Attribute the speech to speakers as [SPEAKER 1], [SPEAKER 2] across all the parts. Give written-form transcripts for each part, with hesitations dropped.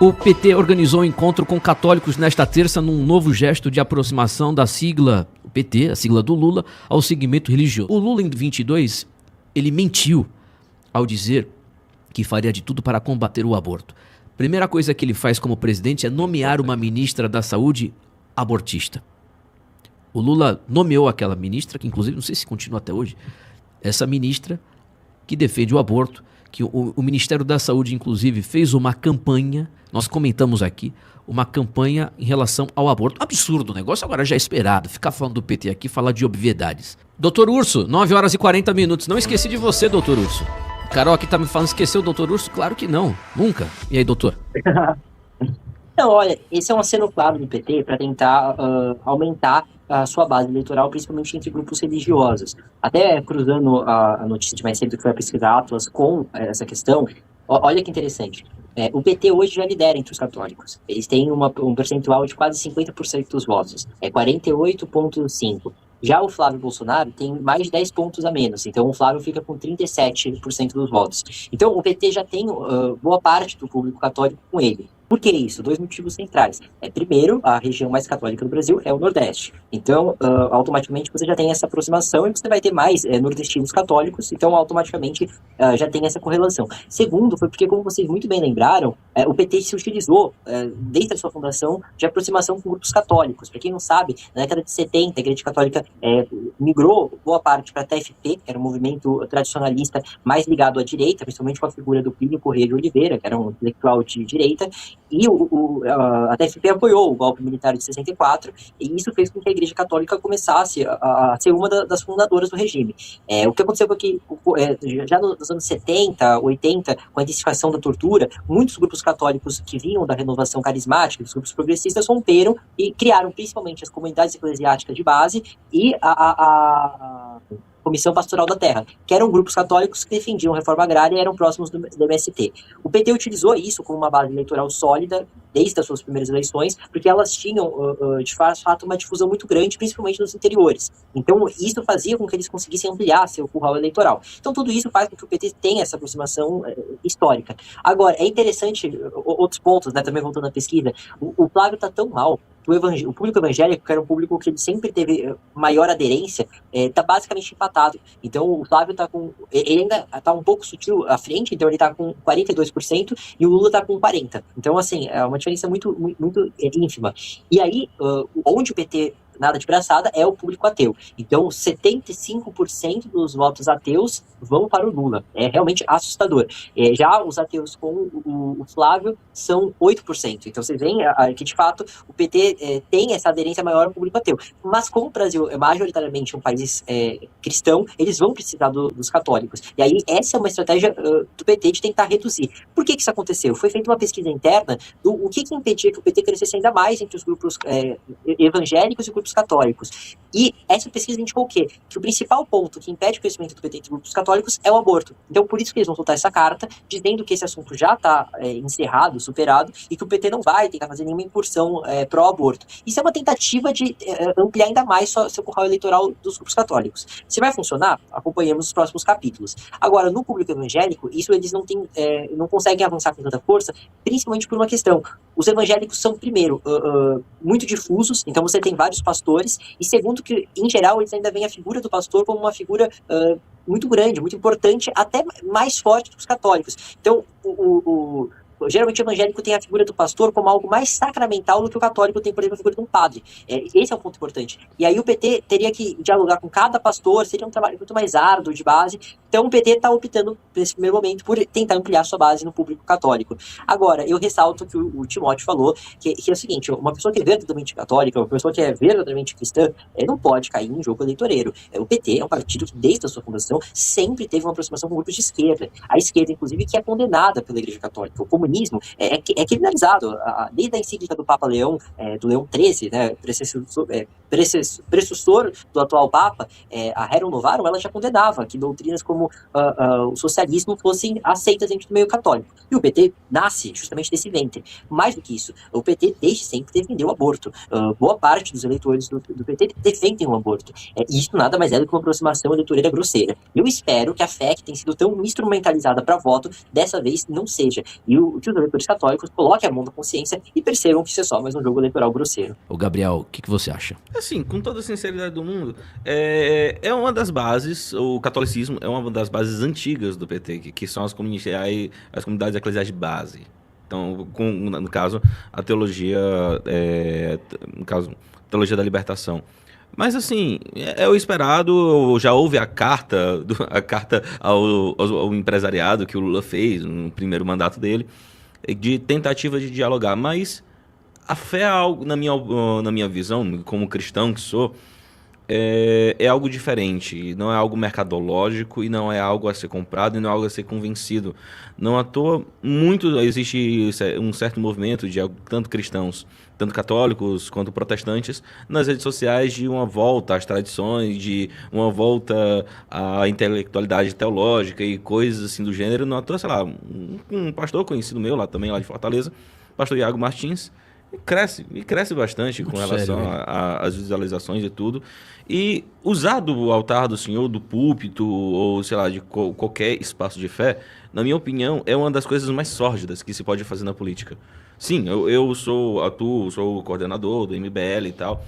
[SPEAKER 1] O PT organizou um encontro com católicos nesta terça num novo gesto de aproximação da sigla, o PT, a sigla do Lula, ao segmento religioso. O Lula, em 22, ele mentiu ao dizer que faria de tudo para combater o aborto. Primeira coisa que ele faz como presidente é nomear uma ministra da Saúde abortista. O Lula nomeou aquela ministra, que inclusive, não sei se continua até hoje, essa ministra que defende o aborto, que o Ministério da Saúde, inclusive, fez uma campanha, nós comentamos aqui, uma campanha em relação ao aborto. Absurdo o negócio, agora já é esperado. Ficar falando do PT aqui, falar de obviedades. Doutor Urso, 9 horas e 40 minutos. Não esqueci de você, doutor Urso. Carol aqui tá me falando, esqueceu o doutor Urso? Claro que não, nunca. E aí, doutor?
[SPEAKER 2] Não, olha, esse é um aceno claro do PT para tentar aumentar a sua base eleitoral, principalmente entre grupos religiosos. Até cruzando a notícia de mais cedo que foi a pesquisa Atlas com essa questão, olha que interessante. O PT hoje já lidera entre os católicos. Eles têm um percentual de quase 50% dos votos. É 48,5%. Já o Flávio Bolsonaro tem mais de 10 pontos a menos. Então o Flávio fica com 37% dos votos. Então o PT já tem boa parte do público católico com ele. Por que isso? Dois motivos centrais. Primeiro, a região mais católica do Brasil é o Nordeste. Então, automaticamente, você já tem essa aproximação e você vai ter mais nordestinos católicos, então, automaticamente, já tem essa correlação. Segundo, foi porque, como vocês muito bem lembraram, o PT se utilizou, desde a sua fundação, de aproximação com grupos católicos. Para quem não sabe, na década de 70, a Igreja Católica migrou boa parte para a TFP, que era um movimento tradicionalista mais ligado à direita, principalmente com a figura do Plínio Corrêa de Oliveira, que era um intelectual de direita, e a TFP apoiou o golpe militar de 64, e isso fez com que a Igreja Católica começasse a ser uma das fundadoras do regime. O que aconteceu foi que, já nos anos 70, 80, com a intensificação da tortura, muitos grupos católicos que vinham da renovação carismática, os grupos progressistas, romperam e criaram principalmente as comunidades eclesiásticas de base e a Comissão Pastoral da Terra, que eram grupos católicos que defendiam reforma agrária e eram próximos do MST. O PT utilizou isso como uma base eleitoral sólida desde as suas primeiras eleições, porque elas tinham, de fato, uma difusão muito grande, principalmente nos interiores. Então, isso fazia com que eles conseguissem ampliar seu curral eleitoral. Então, tudo isso faz com que o PT tenha essa aproximação histórica. Agora, é interessante, outros pontos, né, também voltando à pesquisa, o Flávio está tão mal, o público evangélico, que era um público que ele sempre teve maior aderência, está basicamente empatado. Então o Flávio ele ainda está um pouco sutil à frente, então ele está com 42% e o Lula está com 40%. Então, assim, é uma diferença muito, muito ínfima. E aí, onde o PT nada de braçada é o público ateu. Então, 75% dos votos ateus vão para o Lula. É realmente assustador. Já os ateus com o Flávio são 8%. Então, vocês veem que, de fato, o PT tem essa aderência maior ao público ateu. Mas, como o Brasil é majoritariamente um país cristão, eles vão precisar dos católicos. E aí, essa é uma estratégia do PT de tentar reduzir. Por que isso aconteceu? Foi feita uma pesquisa interna o que impedia que o PT crescesse ainda mais entre os grupos evangélicos e grupos católicos. E essa pesquisa indicou o quê? Que o principal ponto que impede o crescimento do PT entre grupos católicos é o aborto. Então, por isso que eles vão soltar essa carta, dizendo que esse assunto já está encerrado, superado, e que o PT não vai tentar fazer nenhuma incursão pró-aborto. Isso é uma tentativa de ampliar ainda mais seu curral eleitoral dos grupos católicos. Se vai funcionar, acompanhamos os próximos capítulos. Agora, no público evangélico, isso eles não conseguem avançar com tanta força, principalmente por uma questão. Os evangélicos são, primeiro, muito difusos, então você tem vários pastores, e segundo que, em geral, eles ainda veem a figura do pastor como uma figura muito grande, muito importante, até mais forte que os católicos. Então, geralmente o evangélico tem a figura do pastor como algo mais sacramental do que o católico tem, por exemplo, a figura de um padre. Esse é um ponto importante. E aí o PT teria que dialogar com cada pastor, seria um trabalho muito mais árduo de base. Então o PT está optando, nesse primeiro momento, por tentar ampliar sua base no público católico. Agora, eu ressalto que o Timóteo falou que é o seguinte, uma pessoa que é verdadeiramente católica, uma pessoa que é verdadeiramente cristã, não pode cair em jogo eleitoreiro. O PT é um partido que, desde a sua fundação, sempre teve uma aproximação com grupos de esquerda. A esquerda, inclusive, que é condenada pela Igreja Católica. O comunismo é criminalizado. Desde a encíclica do Papa Leão, do Leão XIII, né, precessor do atual Papa, a Rerum Novarum, ela já condenava que doutrinas como o socialismo fossem aceitas dentro do meio católico. E o PT nasce justamente desse ventre. Mais do que isso, o PT desde sempre defendeu o aborto. Boa parte dos eleitores do PT defendem o aborto. E isso nada mais é do que uma aproximação eleitoreira grosseira. Eu espero que a fé, que tem sido tão instrumentalizada para voto, dessa vez não seja. E que os eleitores católicos coloquem a mão na consciência e percebam que isso é só mais um jogo eleitoral grosseiro.
[SPEAKER 1] Ô Gabriel, o que você acha?
[SPEAKER 3] Assim, com toda a sinceridade do mundo, é uma das bases, o catolicismo é uma das bases antigas do PT, que são as comunidades eclesiais de base. Então, no caso, a teologia, teologia da libertação. Mas assim, é o esperado, já houve a carta ao empresariado que o Lula fez no primeiro mandato dele, de tentativa de dialogar, mas a fé é algo, na minha visão, como cristão que sou, é algo diferente, não é algo mercadológico e não é algo a ser comprado e não é algo a ser convencido. Não à toa, existe um certo movimento de tanto cristãos, tanto católicos quanto protestantes, nas redes sociais de uma volta às tradições, de uma volta à intelectualidade teológica e coisas assim do gênero. Não à toa, sei lá, um pastor conhecido meu lá também, lá de Fortaleza, pastor Iago Martins, e cresce bastante com relação às visualizações e tudo. E usar do altar do Senhor, do púlpito, ou sei lá, de qualquer espaço de fé, na minha opinião, é uma das coisas mais sórdidas que se pode fazer na política. Sim, eu sou coordenador do MBL e tal,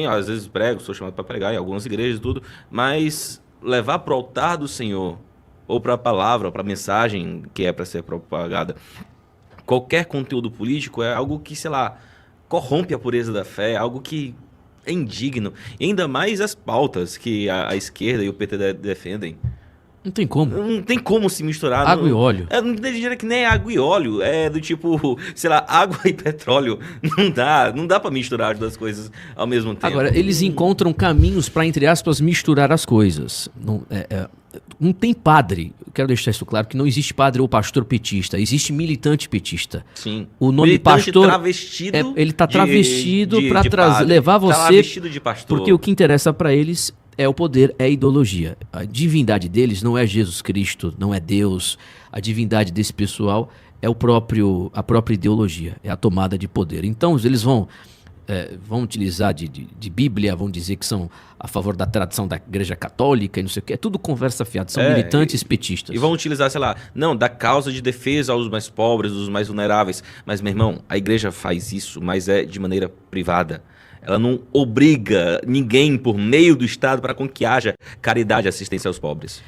[SPEAKER 3] às vezes sou chamado para pregar em algumas igrejas e tudo, mas levar para o altar do Senhor, ou para a palavra, ou para a mensagem que é para ser propagada, qualquer conteúdo político é algo que, sei lá, corrompe a pureza da fé, é algo que é indigno. E ainda mais as pautas que a esquerda e o PT defendem.
[SPEAKER 1] Não tem como.
[SPEAKER 3] Não tem como se misturar.
[SPEAKER 1] Água e óleo.
[SPEAKER 3] Não diria que nem água e óleo. É do tipo, sei lá, água e petróleo. Não dá pra misturar as duas coisas ao mesmo tempo.
[SPEAKER 1] Agora, eles encontram caminhos para, entre aspas, misturar as coisas. Não tem padre, eu quero deixar isso claro, que não existe padre ou pastor petista, existe militante petista.
[SPEAKER 3] Sim.
[SPEAKER 1] O nome
[SPEAKER 3] militante
[SPEAKER 1] pastor,
[SPEAKER 3] travestido
[SPEAKER 1] ele tá travestido para levar você,
[SPEAKER 3] travestido de pastor.
[SPEAKER 1] Porque o que interessa para eles é o poder, é a ideologia. A divindade deles não é Jesus Cristo, não é Deus. A divindade desse pessoal é a própria ideologia, é a tomada de poder. Então eles vão utilizar de Bíblia, vão dizer que são a favor da tradição da Igreja Católica e não sei o que. É tudo conversa fiada, são militantes petistas.
[SPEAKER 3] E vão utilizar, sei lá, da causa de defesa aos mais pobres, dos mais vulneráveis. Mas, meu irmão, a igreja faz isso, mas é de maneira privada. Ela não obriga ninguém por meio do Estado para com que haja caridade e assistência aos pobres.